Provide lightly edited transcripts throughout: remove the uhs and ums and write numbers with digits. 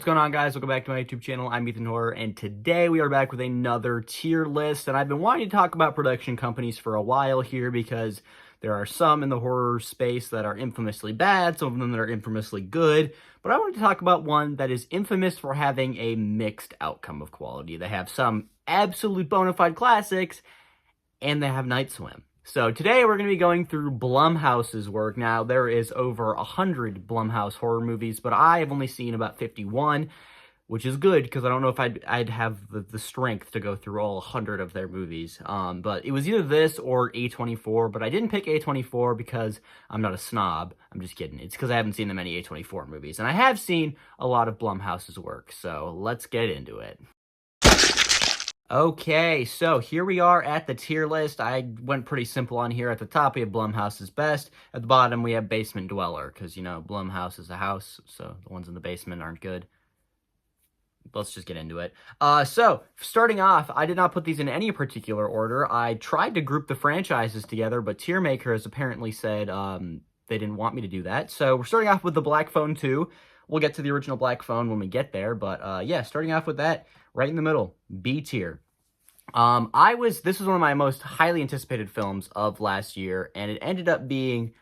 What's going on, guys? Welcome back to my YouTube channel. I'm Ethan Horror, and today we are back with another tier list. And I've been wanting to talk about production companies for a while here because there are some in the horror space that are infamously bad, some of them that are infamously good. But I wanted to talk about one that is infamous for having a mixed outcome of quality. They have some absolute bona fide classics, and they have Night Swim. So today we're going to be going through Blumhouse's work. Now, there is over 100 Blumhouse horror movies, but I have only seen about 51, which is good because I don't know if I'd have the strength to go through all 100 of their movies. But it was either this or A24, but I didn't pick A24 because I'm not a snob. I'm just kidding. It's because I haven't seen that many A24 movies, and I have seen a lot of Blumhouse's work, so let's get into it. Okay, so here we are at the tier list. I went pretty simple on here. At the top, we have Blumhouse's best. At the bottom, we have Basement Dweller, because, you know, Blumhouse is a house, so the ones in the basement aren't good. Let's just get into it. So, starting off, I did not put these in any particular order. I tried to group the franchises together, but Tiermaker has apparently said they didn't want me to do that. So, we're starting off with the Black Phone 2. We'll get to the original Black Phone when we get there, but yeah, starting off with that, right in the middle, B tier. This was one of my most highly anticipated films of last year, and it ended up being,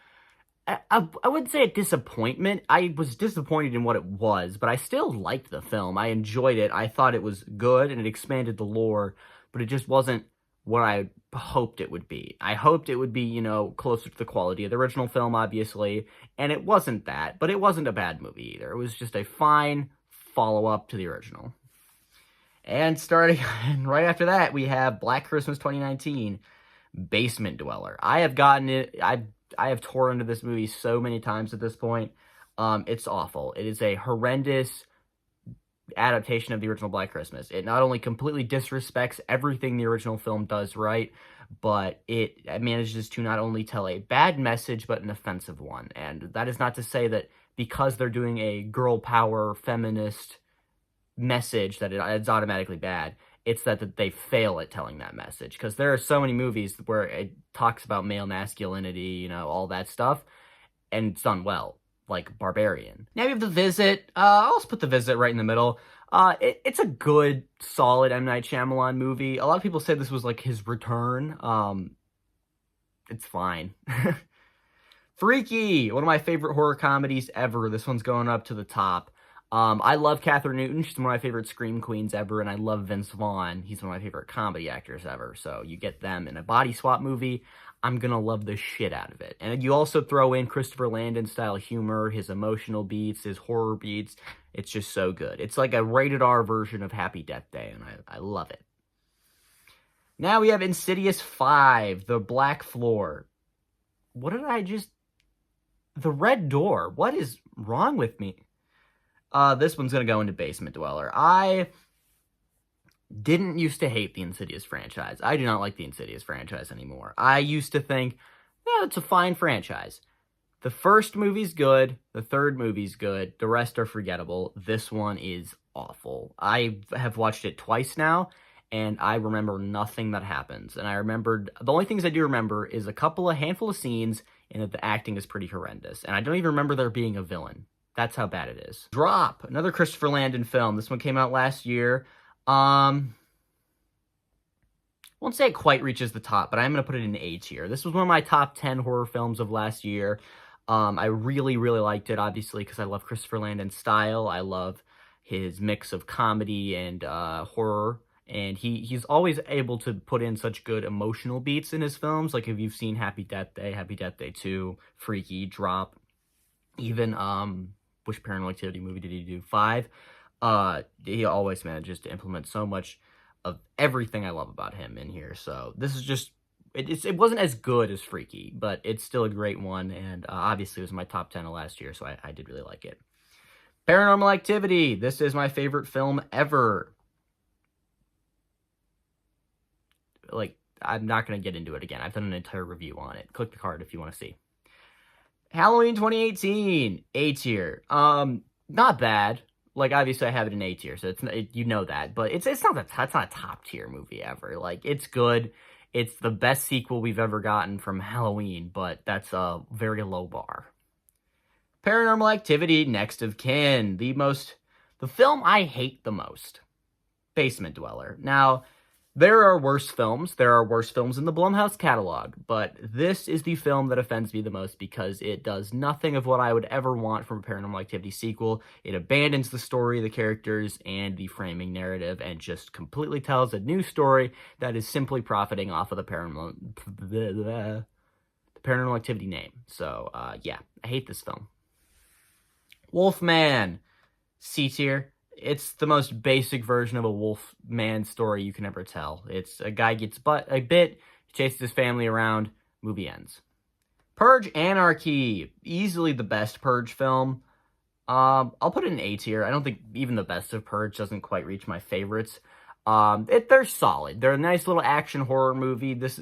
I wouldn't say a disappointment. I was disappointed in what it was, but I still liked the film. I enjoyed it. I thought it was good, and it expanded the lore, but it just wasn't what I hoped it would be. I hoped it would be, you know, closer to the quality of the original film, obviously, and it wasn't that, but it wasn't a bad movie either. It was just a fine follow-up to the original. And starting right after that, we have Black Christmas 2019, Basement Dweller. I have gotten it, I have tore into this movie so many times at this point. It's awful. It is a horrendous adaptation of the original Black Christmas. It not only completely disrespects everything the original film does right, but it manages to not only tell a bad message, but an offensive one. And that is not to say that because they're doing a girl power, feminist message that it's automatically bad. It's that they fail at telling that message, because there are so many movies where it talks about male masculinity, you know, all that stuff, and it's done well, like Barbarian. Now we have The Visit. I'll just put The Visit right in the middle. It's a good, solid M. Night Shyamalan movie. A lot of people say this was like his return. It's fine. Freaky, one of my favorite horror comedies ever. This one's going up to the top. I love Catherine Newton. She's one of my favorite scream queens ever, and I love Vince Vaughn. He's one of my favorite comedy actors ever, so you get them in a body swap movie, I'm gonna love the shit out of it. And you also throw in Christopher Landon-style humor, his emotional beats, his horror beats. It's just so good. It's like a rated R version of Happy Death Day, and I love it. Now we have Insidious 5, The Black Floor. What did I just... The Red Door. What is wrong with me? This one's going to go into Basement Dweller. I didn't used to hate the Insidious franchise. I do not like the Insidious franchise anymore. I used to think, yeah, it's a fine franchise. The first movie's good. The third movie's good. The rest are forgettable. This one is awful. I have watched it twice now, and I remember nothing that happens. And I remembered, the only things I do remember is a handful of scenes, and that the acting is pretty horrendous. And I don't even remember there being a villain. That's how bad it is. Drop, another Christopher Landon film. This one came out last year. I won't say it quite reaches the top, but I'm going to put it in A tier. This was one of my top 10 horror films of last year. I really, really liked it, obviously, because I love Christopher Landon's style. I love his mix of comedy and horror. And he's always able to put in such good emotional beats in his films. Like, if you've seen Happy Death Day 2, Freaky, Drop, even... which Paranormal Activity movie did he do? 5. He always manages to implement so much of everything I love about him in here. So this is just, it wasn't as good as Freaky, but it's still a great one. And obviously it was my top 10 of last year, so I did really like it. Paranormal Activity. This is my favorite film ever. Like, I'm not going to get into it again. I've done an entire review on it. Click the card if you want to see. Halloween 2018, A tier. Not bad. Like, obviously I have it in A tier, so you know that, but it's not a top tier movie ever. Like, it's good. It's the best sequel we've ever gotten from Halloween, but that's a very low bar. Paranormal Activity, Next of Kin, the most The film I hate the most, Basement Dweller. Now, there are worse films. There are worse films in the Blumhouse catalog, but this is the film that offends me the most because it does nothing of what I would ever want from a Paranormal Activity sequel. It abandons the story, the characters, and the framing narrative, and just completely tells a new story that is simply profiting off of the Paranormal Activity name. So, yeah, I hate this film. Wolfman, C tier. It's the most basic version of a Wolfman story you can ever tell. It's a guy gets a bit, chases his family around, movie ends. Purge Anarchy, easily the best Purge film. I'll put it in A tier. I don't think even the best of Purge doesn't quite reach my favorites. They're solid. They're a nice little action horror movie. This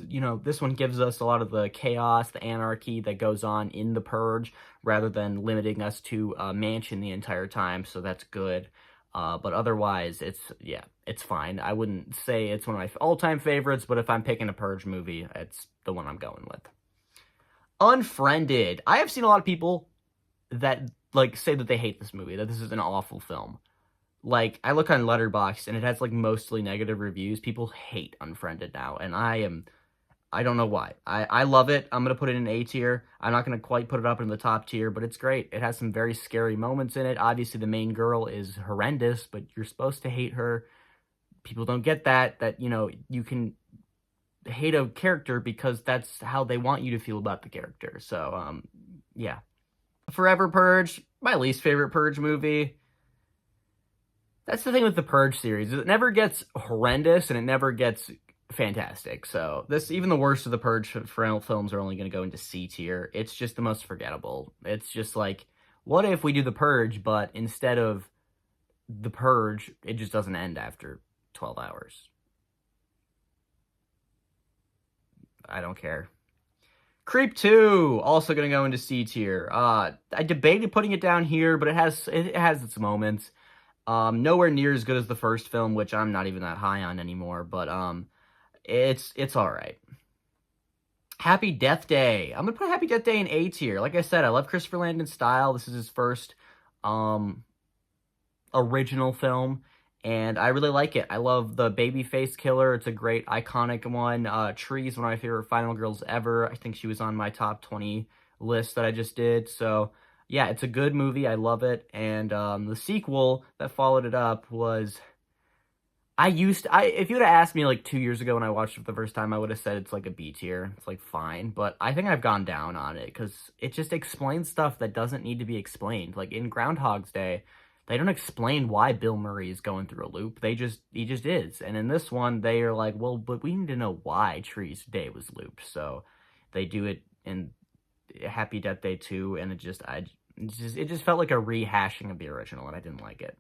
one gives us a lot of the chaos, the anarchy that goes on in the Purge, rather than limiting us to a mansion the entire time, so that's good. But otherwise, it's fine. I wouldn't say it's one of my all-time favorites, but if I'm picking a Purge movie, it's the one I'm going with. Unfriended. I have seen a lot of people that, say that they hate this movie, that this is an awful film. I look on Letterboxd, and it has, mostly negative reviews. People hate Unfriended now, and I don't know why. I love it. I'm going to put it in A tier. I'm not going to quite put it up in the top tier, but it's great. It has some very scary moments in it. Obviously, the main girl is horrendous, but you're supposed to hate her. People don't get that, you can hate a character because that's how they want you to feel about the character. So, yeah. Forever Purge, my least favorite Purge movie. That's the thing with the Purge series. It never gets horrendous, and it never gets fantastic. So even the worst of the Purge films are only going to go into C tier. It's just the most forgettable. It's just what if we do the Purge, but instead of the Purge, it just doesn't end after 12 hours. I don't care. Creep 2, also going to go into C tier. I debated putting it down here, but it has its moments. Nowhere near as good as the first film, which I'm not even that high on anymore, but it's all right. Happy Death Day. I'm gonna put Happy Death Day in A tier. Like I said, I love Christopher Landon's style. This is his first original film, and I really like it. I love the babyface killer. It's a great iconic one. Tree's one of my favorite Final Girls ever. I think she was on my top 20 list that I just did. So yeah, it's a good movie. I love it. And the sequel that followed it up was, if you would have asked me 2 years ago when I watched it for the first time, I would have said it's a B tier. It's fine. But I think I've gone down on it because it just explains stuff that doesn't need to be explained. In Groundhog's Day, they don't explain why Bill Murray is going through a loop. He just is. And in this one, they are well, but we need to know why Tree's day was looped. So they do it in Happy Death Day 2, and it just felt like a rehashing of the original, and I didn't like it.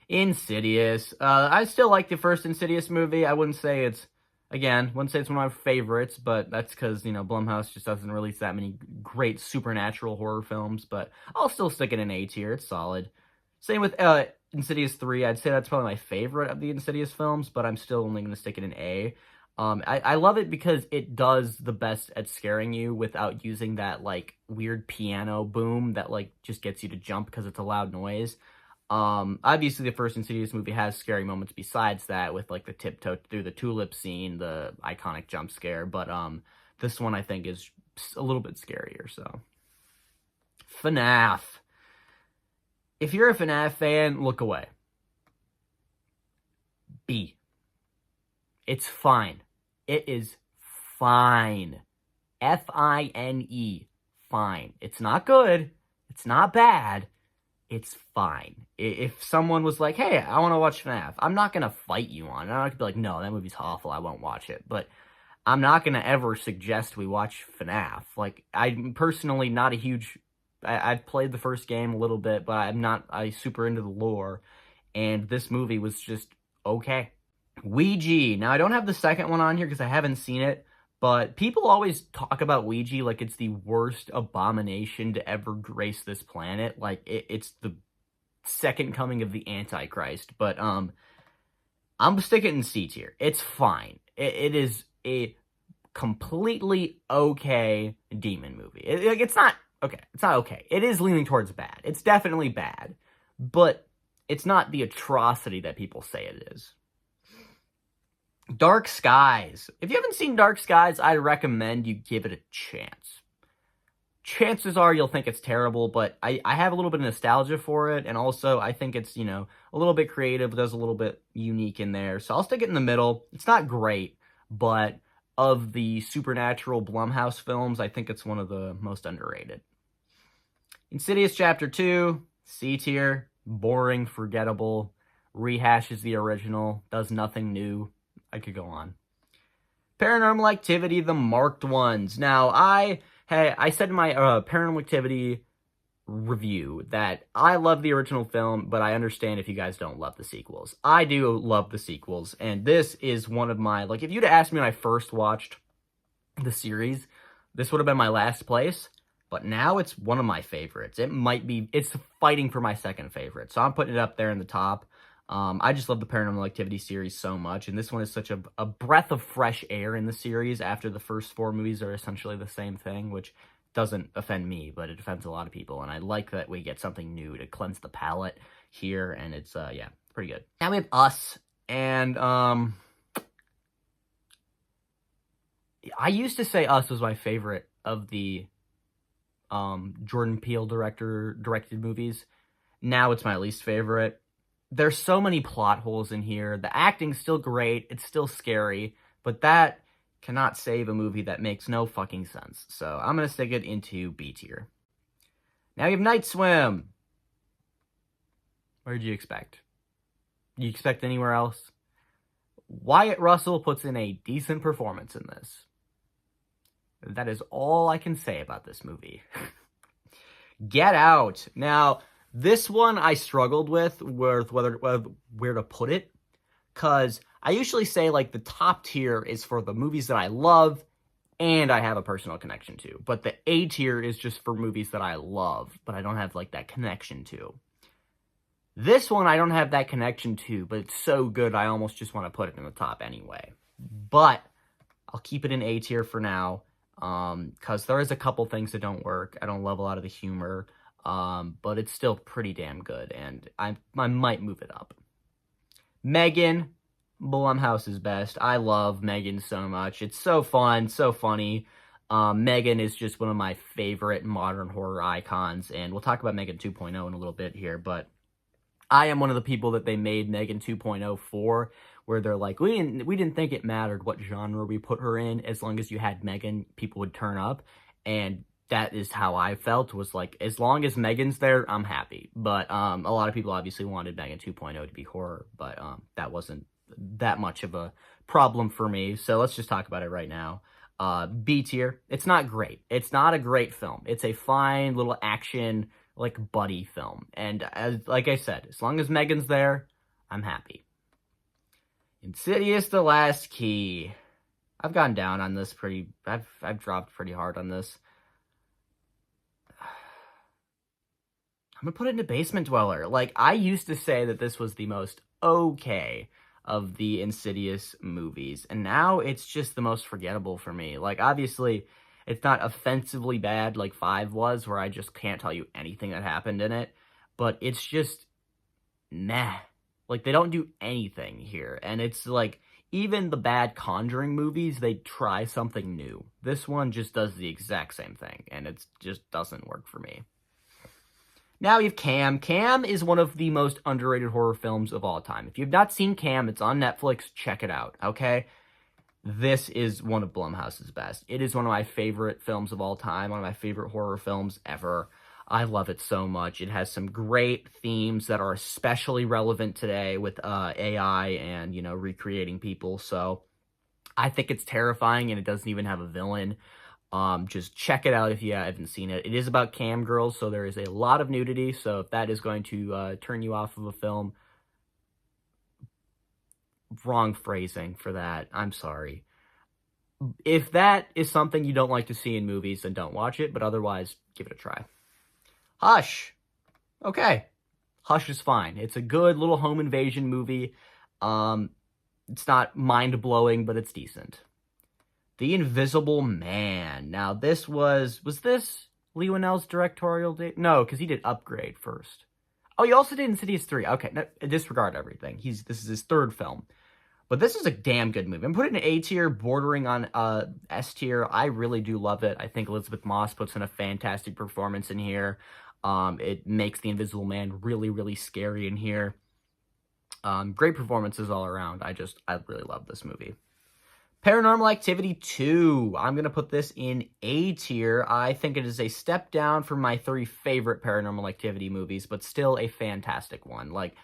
Insidious. I still like the first Insidious movie. I wouldn't say it's one of my favorites, but that's because, Blumhouse just doesn't release that many great supernatural horror films, but I'll still stick it in A tier. It's solid. Same with Insidious 3. I'd say that's probably my favorite of the Insidious films, but I'm still only going to stick it in A. I love it because it does the best at scaring you without using that, weird piano boom that, just gets you to jump because it's a loud noise. Obviously, the first Insidious movie has scary moments besides that with, the tiptoe through the tulip scene, the iconic jump scare, but this one, I think, is a little bit scarier, so. FNAF. If you're a FNAF fan, look away. B. It's fine. It is fine. F-I-N-E. Fine. It's not good. It's not bad. It's fine. If someone was like, hey, I want to watch FNAF, I'm not going to fight you on it. I'm not going to be like, no, that movie's awful, I won't watch it. But I'm not going to ever suggest we watch FNAF. I'm personally not a huge... I've played the first game a little bit, but I'm not super into the lore. And this movie was just okay. Ouija. Now, I don't have the second one on here because I haven't seen it, but people always talk about Ouija like it's the worst abomination to ever grace this planet. It's the second coming of the Antichrist. But I'm sticking it in C tier. It's fine. It is a completely okay demon movie. It's not okay. It's not okay. It is leaning towards bad. It's definitely bad. But it's not the atrocity that people say it is. Dark Skies. If you haven't seen Dark Skies, I recommend you give it a chance. Chances are you'll think it's terrible, but I have a little bit of nostalgia for it, and also I think it's, you know, a little bit creative, does a little bit unique in there, so I'll stick it in the middle. It's not great, but of the supernatural Blumhouse films, I think it's one of the most underrated. Insidious Chapter 2, C tier, boring, forgettable, rehashes the original, does nothing new. I could go on. Paranormal Activity, the marked ones. Now, I said in my Paranormal Activity review that I love the original film, but I understand if you guys don't love the sequels. I do love the sequels, and this is one of my, like, if you'd asked me when I first watched the series, this would have been my last place, but now it's one of my favorites. It's fighting for my second favorite, so I'm putting it up there in the top. I just love the Paranormal Activity series so much, and this one is such a breath of fresh air in the series after the first 4 movies are essentially the same thing, which doesn't offend me, but it offends a lot of people, and I like that we get something new to cleanse the palate here, and it's, yeah, pretty good. Now we have Us, and, I used to say Us was my favorite of the, Jordan Peele directed movies. Now it's my least favorite. There's so many plot holes in here. The acting's still great. It's still scary. But that cannot save a movie that makes no fucking sense. So I'm going to stick it into B tier. Now you have Night Swim. What did you expect? You expect anywhere else? Wyatt Russell puts in a decent performance in this. That is all I can say about this movie. Get Out. Now, this one I struggled with where to put it, because I usually say, like, the top tier is for the movies that I love and I have a personal connection to, but the A tier is just for movies that I love, but I don't have, like, that connection to. This one I don't have that connection to, but it's so good I almost just want to put it in the top anyway. But I'll keep it in A tier for now, because there is a couple things that don't work. I don't love a lot of the humor. But it's still pretty damn good, and I might move it up. Megan, Blumhouse's best. I love Megan so much. It's so fun, so funny. Megan is just one of my favorite modern horror icons, and we'll talk about Megan 2.0 in a little bit here, but I am one of the people that they made Megan 2.0 for, where they're like, we didn't think it mattered what genre we put her in, as long as you had Megan, people would turn up, and that is how I felt, was like, as long as Megan's there, I'm happy. But a lot of people obviously wanted Megan 2.0 to be horror, but that wasn't that much of a problem for me. So let's just talk about it right now. B tier. It's not great. It's not a great film. It's a fine little action, like, buddy film. And like I said, as long as Megan's there, I'm happy. Insidious: The Last Key. I've gone down on this I've dropped pretty hard on this. I'm gonna put it into Basement Dweller. Like, I used to say that this was the most okay of the Insidious movies, and now it's just the most forgettable for me. Like, obviously, it's not offensively bad like 5 was, where I just can't tell you anything that happened in it, but it's just meh. Like, they don't do anything here, and it's like, even the bad Conjuring movies, they try something new. This one just does the exact same thing, and it just doesn't work for me. Now you have Cam. Cam is one of the most underrated horror films of all time. If you've not seen Cam, it's on Netflix. Check it out, okay? This is one of Blumhouse's best. It is one of my favorite films of all time, one of my favorite horror films ever. I love it so much. It has some great themes that are especially relevant today with AI and, you know, recreating people. So I think it's terrifying, and it doesn't even have a villain. Just check it out if you haven't seen it. It is about cam girls, so there is a lot of nudity, so if that is going to turn you off of a film, wrong phrasing for that, I'm sorry. If that is something you don't like to see in movies, then don't watch it, but otherwise, give it a try. Hush. Okay. Hush is fine. It's a good little home invasion movie. It's not mind-blowing, but it's decent. The Invisible Man. Now, was this Lee Whannell's directorial debut? No, because he did Upgrade first. Oh, he also did Insidious 3. Okay, no, disregard everything. This is his third film. But this is a damn good movie. I'm putting it in A tier, bordering on S tier. I really do love it. I think Elizabeth Moss puts in a fantastic performance in here. It makes The Invisible Man really, really scary in here. Great performances all around. I really love this movie. Paranormal Activity 2. I'm going to put this in A tier. I think it is a step down from my 3 favorite Paranormal Activity movies, but still a fantastic one. Like,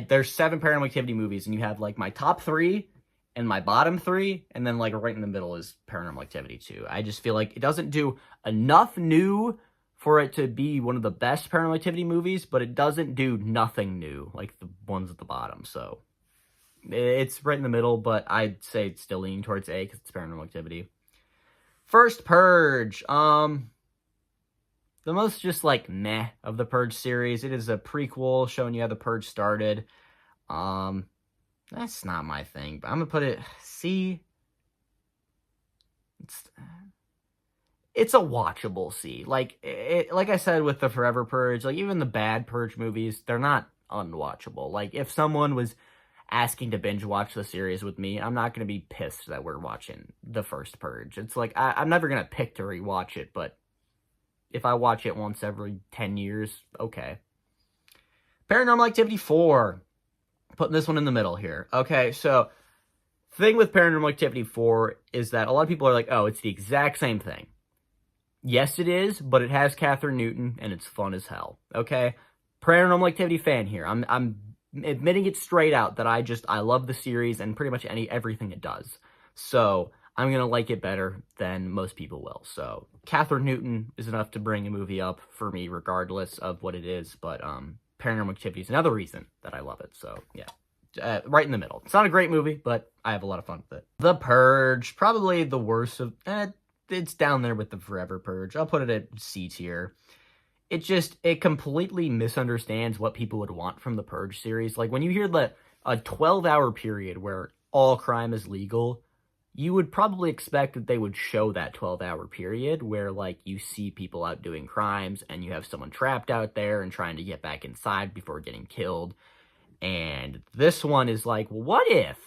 there's 7 Paranormal Activity movies, and you have, like, my top 3 and my bottom 3, and then, like, right in the middle is Paranormal Activity 2. I just feel like it doesn't do enough new for it to be one of the best Paranormal Activity movies, but it doesn't do nothing new, like the ones at the bottom, so it's right in the middle, but I'd say it's still leaning towards A because it's Paranormal Activity. First Purge. The most just, like, meh of the Purge series. It is a prequel showing you how the Purge started. That's not my thing, but I'm gonna put it C. It's a watchable C. Like I said with the Forever Purge, like, even the bad Purge movies, they're not unwatchable. Like, if someone was asking to binge watch the series with me, I'm not going to be pissed that we're watching the first Purge. It's like, I'm never going to pick to rewatch it, but if I watch it once every 10 years, okay. Paranormal Activity 4. Putting this one in the middle here. Okay, so, thing with Paranormal Activity 4 is that a lot of people are like, oh, it's the exact same thing. Yes, it is, but it has Catherine Newton, and it's fun as hell. Okay? Paranormal Activity fan here. I'm admitting it straight out that I love the series and pretty much everything it does. So, I'm going to like it better than most people will. So, Catherine Newton is enough to bring a movie up for me regardless of what it is, but Paranormal Activity is another reason that I love it. So, yeah, right in the middle. It's not a great movie, but I have a lot of fun with it. The Purge, probably the worst of... it's down there with the Forever Purge. I'll put it at C tier. It completely misunderstands what people would want from the Purge series. Like, when you hear a 12-hour period where all crime is legal, you would probably expect that they would show that 12-hour period where, like, you see people out doing crimes and you have someone trapped out there and trying to get back inside before getting killed. And this one is like, what if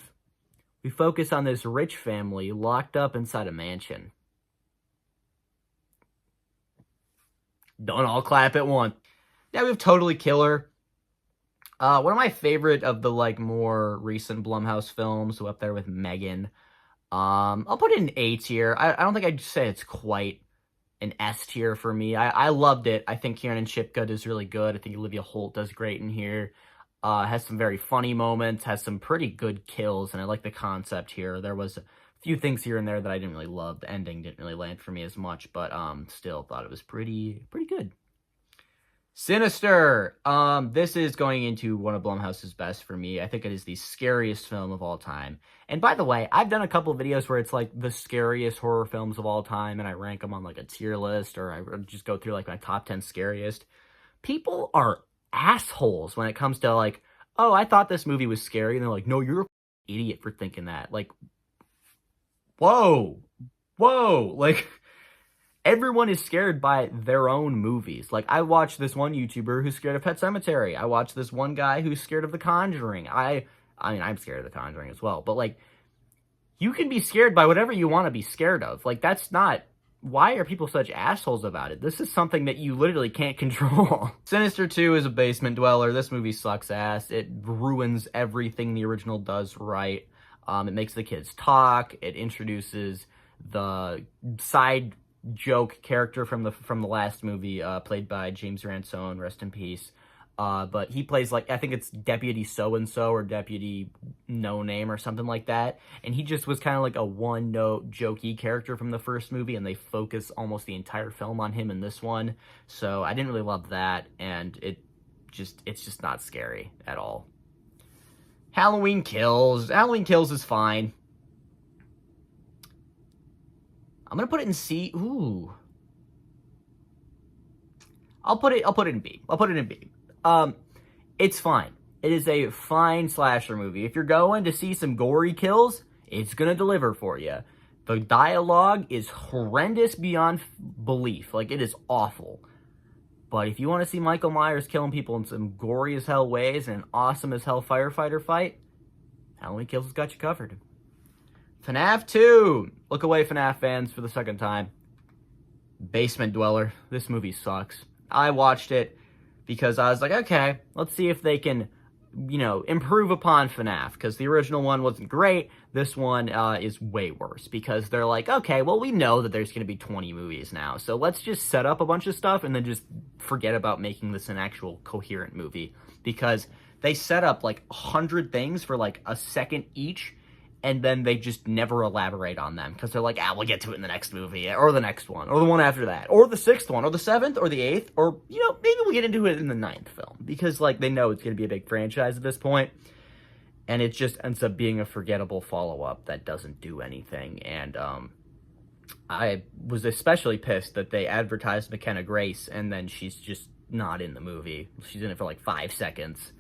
we focus on this rich family locked up inside a mansion? Don't all clap at once. Now we have Totally Killer. One of my favorite of the, like, more recent Blumhouse films, up there with Megan. I'll put it in A tier. I don't think I'd say it's quite an S tier for me. I loved it. I think Kiernan Shipka does really good. I think Olivia Holt does great in here. Has some very funny moments, has some pretty good kills, and I like the concept here. There was a few things here and there that I didn't really love. The ending didn't really land for me as much, but still thought it was pretty good. Sinister. This is going into one of Blumhouse's best for me. I think it is the scariest film of all time. And by the way, I've done a couple of videos where it's like the scariest horror films of all time, and I rank them on like a tier list, or I just go through like my top 10 scariest. People are assholes when it comes to like, oh, I thought this movie was scary, and they're like, no, you're an idiot for thinking that. Like, whoa, like, everyone is scared by their own movies. Like, I watched this one YouTuber who's scared of Pet Sematary. I watched this one guy who's scared of The Conjuring. I mean, I'm scared of The Conjuring as well. But, like, you can be scared by whatever you want to be scared of. Like, that's not... Why are people such assholes about it? This is something that you literally can't control. Sinister 2 is a basement dweller. This movie sucks ass. It ruins everything the original does right. It makes the kids talk. It introduces the side joke character from the last movie, played by James Ransone, rest in peace. But he plays, like, I think it's Deputy So-and-so or Deputy No Name or something like that. And he just was kind of like a one-note jokey character from the first movie, and they focus almost the entire film on him in this one. So I didn't really love that, and it's just not scary at all. Halloween Kills. Halloween Kills is fine. I'm gonna put it in C. Ooh. I'll put it in B. I'll put it in B. It's fine. It is a fine slasher movie. If you're going to see some gory kills, it's gonna deliver for you. The dialogue is horrendous beyond belief. Like, it is awful. But if you want to see Michael Myers killing people in some gory as hell ways and an awesome as hell firefighter fight, Halloween Kills has got you covered. FNAF 2! Look away, FNAF fans, for the second time. Basement Dweller. This movie sucks. I watched it because I was like, okay, let's see if they can, improve upon FNAF, because the original one wasn't great. This one is way worse, because they're like, okay, well, we know that there's going to be 20 movies now, so let's just set up a bunch of stuff and then just forget about making this an actual coherent movie, because they set up like 100 things for like a second each, and then they just never elaborate on them, because they're like, we'll get to it in the next movie, or the next one, or the one after that, or the 6th one, or the 7th, or the 8th, or, maybe we'll get into it in the 9th film, because, like, they know it's going to be a big franchise at this point, and it just ends up being a forgettable follow-up that doesn't do anything, and, I was especially pissed that they advertised McKenna Grace, and then she's just not in the movie. She's in it for, like, 5 seconds.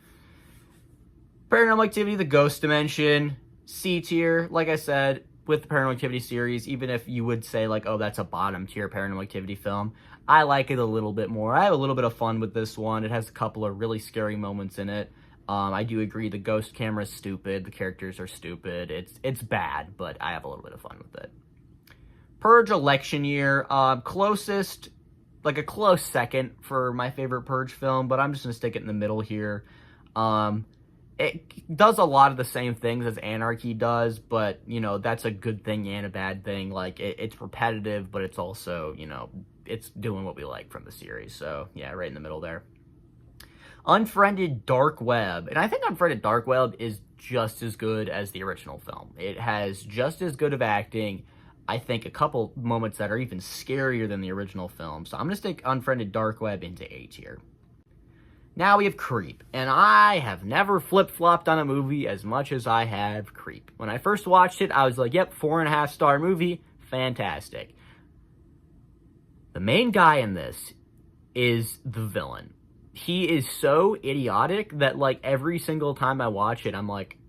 Paranormal Activity, The Ghost Dimension, C tier, like I said, with the Paranormal Activity series, even if you would say, like, oh, that's a bottom tier Paranormal Activity film, I like it a little bit more. I have a little bit of fun with this one. It has a couple of really scary moments in it. I do agree the ghost camera is stupid, the characters are stupid, it's bad, but I have a little bit of fun with it. Purge Election Year, closest, like a close second for my favorite Purge film, but I'm just going to stick it in the middle here. It does a lot of the same things as Anarchy does, but, that's a good thing and a bad thing. Like, it's repetitive, but it's also, it's doing what we like from the series. So, yeah, right in the middle there. Unfriended Dark Web. And I think Unfriended Dark Web is just as good as the original film. It has just as good of acting. I think a couple moments that are even scarier than the original film. So I'm going to stick Unfriended Dark Web into A tier. Now we have Creep, and I have never flip-flopped on a movie as much as I have Creep. When I first watched it, I was like, yep, 4.5-star movie, fantastic. The main guy in this is the villain. He is so idiotic that, like, every single time I watch it, I'm like,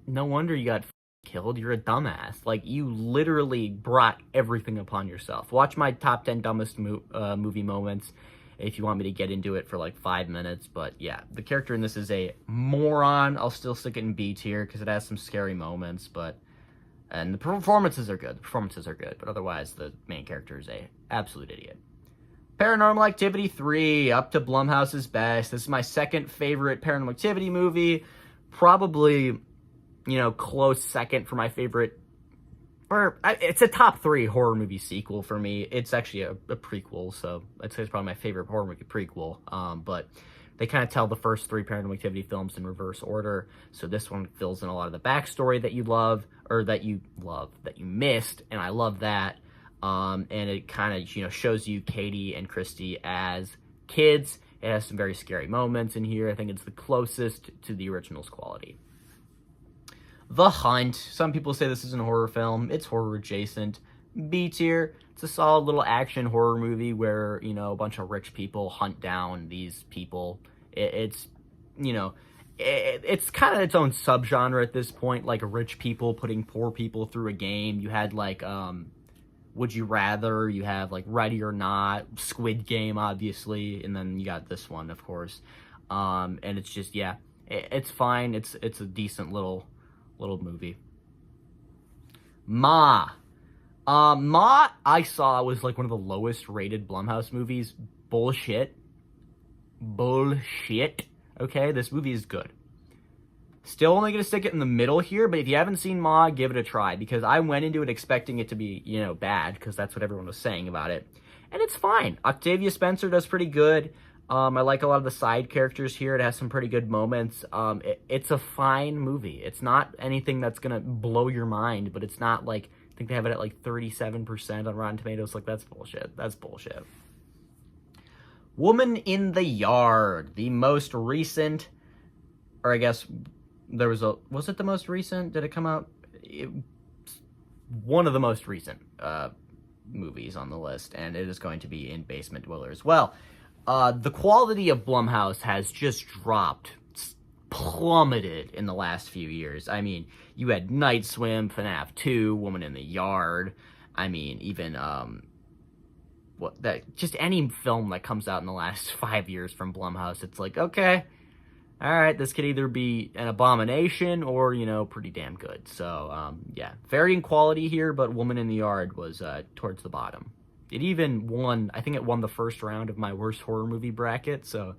no wonder you got killed, you're a dumbass. Like, you literally brought everything upon yourself. Watch my top 10 dumbest movie moments if you want me to get into it for like 5 minutes. But yeah, the character in this is a moron. I'll still stick it in B tier because it has some scary moments, and the performances are good. But otherwise, the main character is a absolute idiot. Paranormal Activity 3, up to Blumhouse's best. This is my second favorite Paranormal Activity movie. Probably, close second for my favorite. It's a top 3 horror movie sequel for me. It's actually a prequel, so I'd say it's probably my favorite horror movie prequel. But they kind of tell the first 3 Paranormal Activity films in reverse order. So this one fills in a lot of the backstory that you missed, and I love that. And it kind of, shows you Katie and Christy as kids. It has some very scary moments in here. I think it's the closest to the original's quality. The Hunt. Some people say this isn't a horror film. It's horror adjacent. B tier. It's a solid little action horror movie where, a bunch of rich people hunt down these people. It's kind of its own subgenre at this point, like rich people putting poor people through a game. You had like, Would You Rather, you have like Ready or Not, Squid Game, obviously, and then you got this one, of course. And it's just, yeah, it's fine. It's a decent little movie. Ma I saw was like one of the lowest rated Blumhouse movies. Bullshit. Okay, this movie is good. Still only going to stick it in the middle here, but if you haven't seen Ma, give it a try, because I went into it expecting it to be, bad, because that's what everyone was saying about it. And it's fine. Octavia Spencer does pretty good. I like a lot of the side characters here. It has some pretty good moments. It's a fine movie. It's not anything that's going to blow your mind, but it's not like, I think they have it at like 37% on Rotten Tomatoes. Like, that's bullshit. That's bullshit. Woman in the Yard, the most recent, or I guess was it the most recent? Did it come out? One of the most recent movies on the list, and it is going to be in Basement Dweller as well. The quality of Blumhouse has just plummeted in the last few years. I mean, you had Night Swim, FNAF 2, Woman in the Yard. I mean, even just any film that comes out in the last 5 years from Blumhouse, it's like, okay, all right, this could either be an abomination or, pretty damn good. So, yeah, varying quality here, but Woman in the Yard was towards the bottom. It even won, I think it won the first round of my worst horror movie bracket, so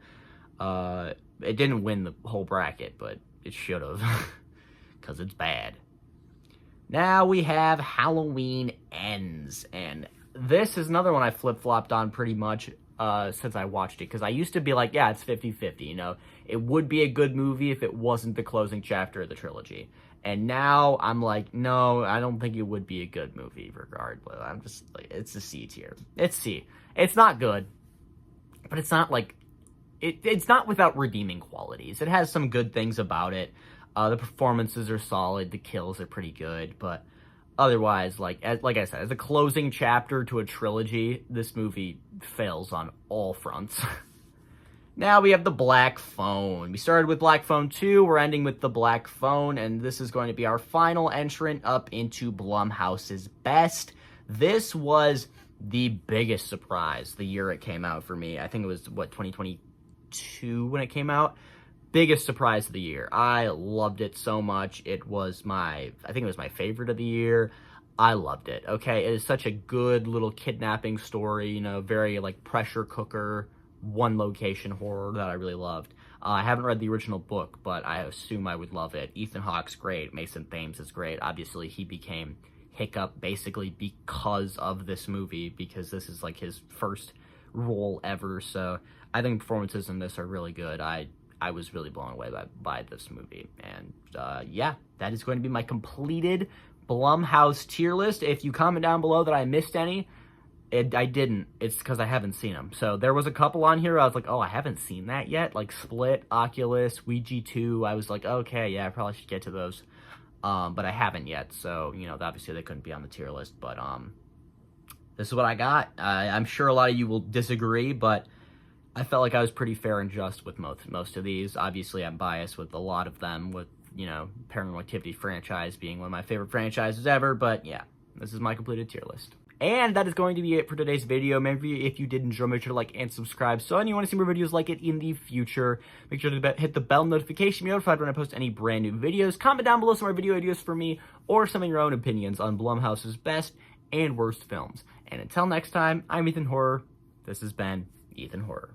it didn't win the whole bracket, but it should have, because it's bad. Now we have Halloween Ends, and this is another one I flip-flopped on pretty much since I watched it, because I used to be like, yeah, it's 50-50, It would be a good movie if it wasn't the closing chapter of the trilogy. And now I'm like, no, I don't think it would be a good movie regardless. I'm just like, it's a C tier. It's C. It's not good, but it's not like, it's not without redeeming qualities. It has some good things about it. The performances are solid. The kills are pretty good, but otherwise, like I said, as a closing chapter to a trilogy, this movie fails on all fronts. Now we have The Black Phone. We started with Black Phone 2, we're ending with The Black Phone, and this is going to be our final entrant up into Blumhouse's best. This was the biggest surprise the year it came out for me. I think it was, 2022 when it came out? Biggest surprise of the year. I loved it so much. I think it was my favorite of the year. I loved it, okay? It is such a good little kidnapping story, very, pressure cooker, one location horror that I really loved. I haven't read the original book, but I assume I would love it. Ethan Hawke's great. Mason Thames is great. Obviously, he became Hiccup basically because of this movie, because this is his first role ever. So I think performances in this are really good. I was really blown away by this movie. And yeah, that is going to be my completed Blumhouse tier list. If you comment down below that I missed any, I didn't. It's because I haven't seen them. So there was a couple on here. I was like, oh, I haven't seen that yet. Like Split, Oculus, Ouija 2. I was like, okay, yeah, I probably should get to those. But I haven't yet. So, obviously they couldn't be on the tier list. But this is what I got. I'm sure a lot of you will disagree, but I felt like I was pretty fair and just with most of these. Obviously, I'm biased with a lot of them, with, Paranormal Activity franchise being one of my favorite franchises ever. But yeah, this is my completed tier list. And that is going to be it for today's video. Maybe if you did enjoy, make sure to like and subscribe. So, and you want to see more videos like it in the future, make sure to hit the bell notification to be notified when I post any brand new videos. Comment down below some more video ideas for me, or some of your own opinions on Blumhouse's best and worst films. And until next time, I'm Ethan Horror. This has been Ethan Horror.